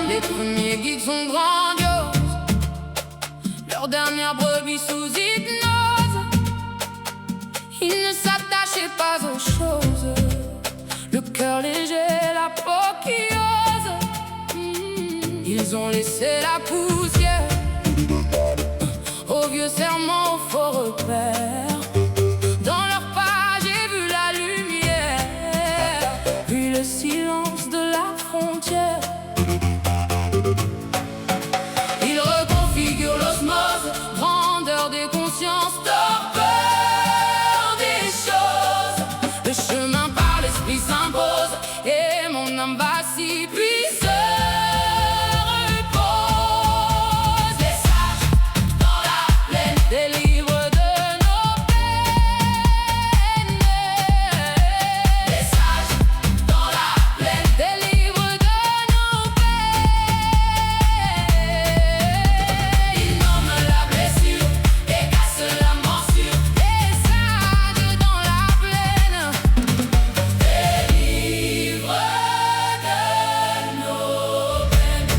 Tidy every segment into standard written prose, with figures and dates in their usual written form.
Les premiers guides sont grandioses, leur dernière brebis sous hypnose. Ils ne s'attachaient pas aux choses, le cœur léger, la peau qui ose. Ils ont laissé la poussière aux vieux serments, aux faux repères. Dans leur pas, j'ai vu la lumière, puis le silence de la frontière. Ils reconfigurent l'osmose, grandeur des consciences, torpeur des choses. Le chemin par l'esprit s'impose et mon âme vacille puis se repose. Les sages dans la plaine délivrent de nos peines. Les sages dans la plaine délivrent de nos peines. Ils nomment la blessure et cassent la morsure. Les sages dans la plaine délivrent de nos peines.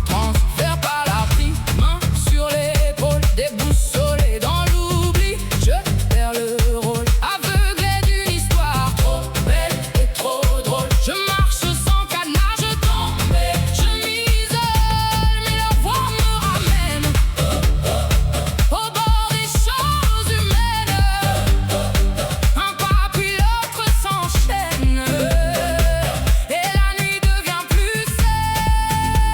Transfert par la prise, main sur l'épaule, déboussolé dans l'oubli. Je perds le rôle, aveuglé d'une histoire trop belle et trop drôle. Je marche sans cadenas, je tombe et je m'isole, mais leur voix me ramène au bord des choses humaines. Un pas puis l'autre s'enchaîne et la nuit devient plus saine.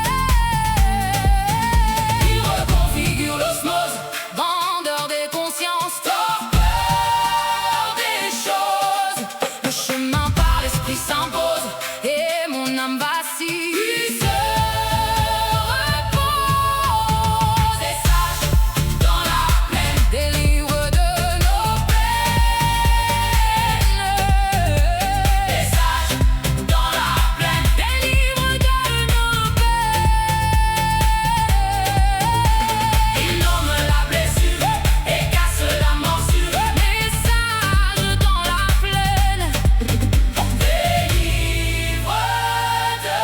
Ils reconfigurent l'osmose, vendeurs des consciences, torpeur des choses. Le chemin par l'esprit s'impose et mon âme vacille puis se repose. Les sages dans la plaine délivrent de nos peines. Les sages dans la plaine délivrent de nos peines. Ils nomment la blessure et cassent la morsure. Les sages dans la plaine délivrent de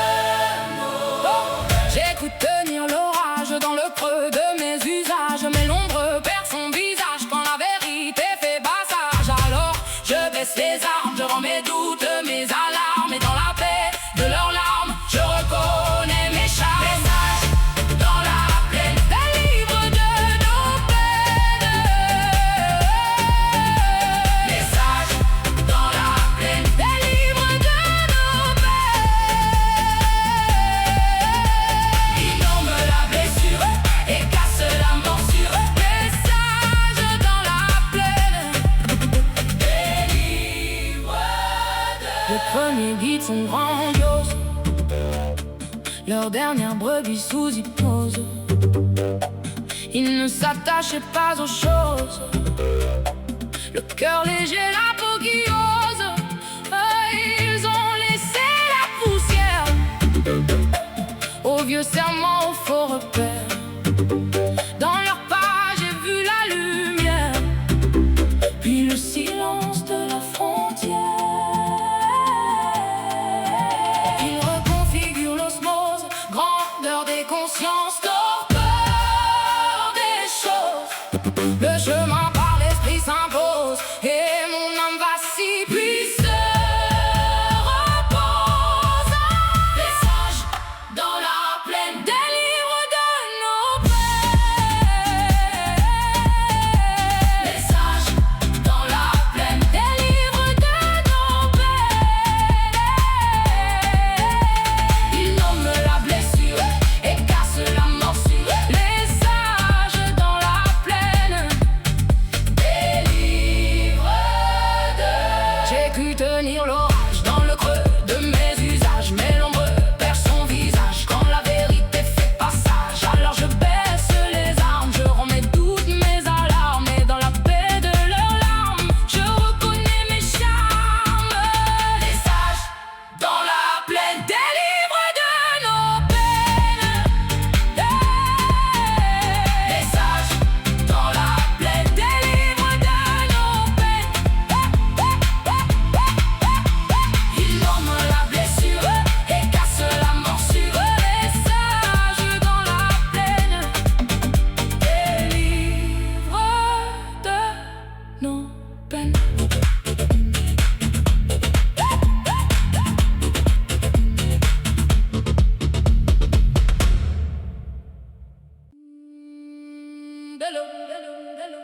nos peines. J'écoute tenir l'orage dans le creux de mes usages, mais l'ombre perd son visage quand la vérité fait passage. Alors je baisse les armes, je rends mes doutes, mes alarmes, et dans la paix de leurs larmes, je reconnais mes charmes. Les sages dans la plaine délivrent de nos peines. Les sages dans la plaine délivrent de nos peines. Ils nomment la blessure et cassent la morsure. Les sages dans la plaine délivrent de. Les premiers guides sont grandioses, leur dernière brebis sous hypnose. Ils ne s'attachaient pas aux choses, le cœur léger, la peau qui ose. Ils ont laissé la poussière aux vieux serments, aux faux repères. Dans leur pas, j'ai vu la lumière, puis le silence de la frontière. Ils reconfigurent l'osmose, grandeur des consciences.